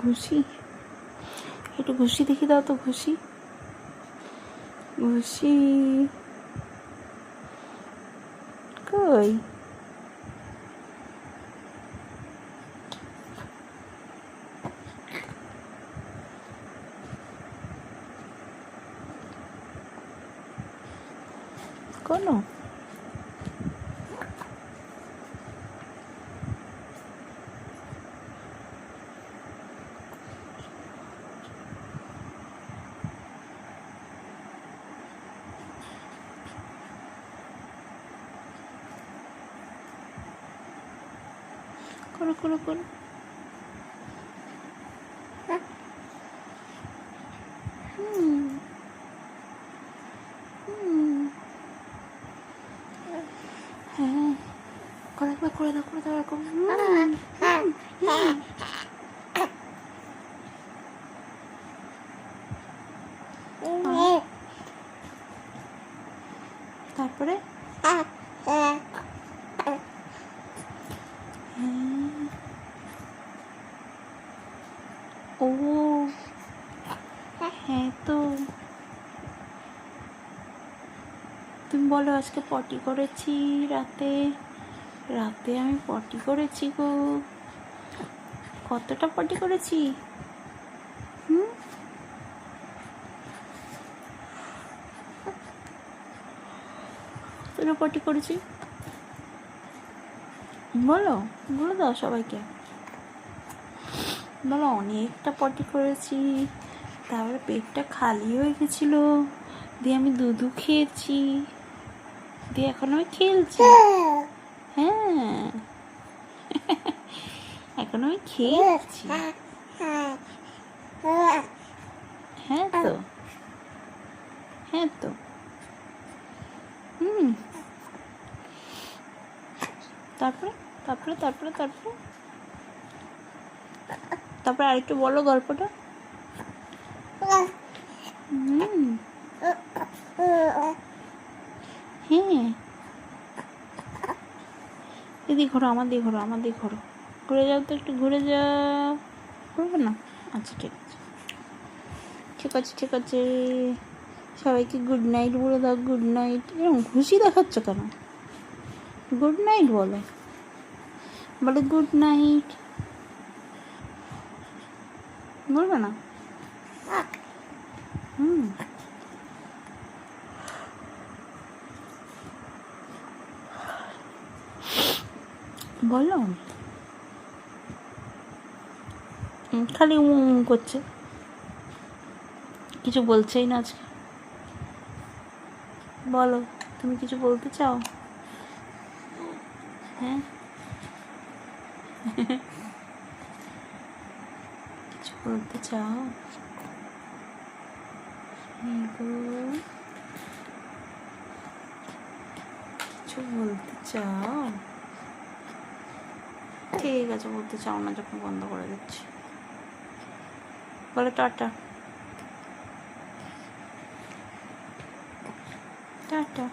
ঘুষি, একটু ঘুষি দেখি দাও তো, ঘুষি ঘুষি কই? কোনো করো করো করো। হ্যাঁ, করে একবার করে দাও, করে দাও এরকম। তারপরে ও হ্যাঁ, তো তুমি বলো আজকে পটি করেছি রাতে, রাতে আমি পটি করেছি গো। কতটা পটি করেছি? কতটা পটি করেছি বলো, বলে দাও সবাইকে, বলো অনেকটা পটি করেছি। তারপরে পেটটা খালি হয়ে গেছিলো, দিয়ে আমি দুধু খেয়েছি, দিয়ে এখন আমি খেলছি। হ্যাঁ এখন আমি খেয়েছি। হ্যাঁ তো, হ্যাঁ তো। তারপরে তারপরে তারপরে তারপরে তারপরে আরেকটু বলো গল্পটা। হ্যাঁ, এদিকে ঘোরো, আমার দিকে ঘোরো, আমার দিকে ঘোরো, ঘুরে যাও তো, একটু ঘুরে যাও। ঘুরবে না? আচ্ছা ঠিক আছে, ঠিক আছে, ঠিক আছে। সবাইকে গুড নাইট বলে দাও, গুড নাইট। এরকম খুশি দেখাচ্ছ কেন? গুড নাইট বলো, বলো গুড নাইট, বলবে না? বলো। খালি করছে, কিছু বলছেই না আজকে। বলো, তুমি কিছু বলতে চাও? হ্যাঁ কিছু বলতে চাও? কিছু বলতে চাও? ঠিক আছে, বলতে চাও না যখন বন্ধ করে দিচ্ছি। বলো টাটা, টাটা।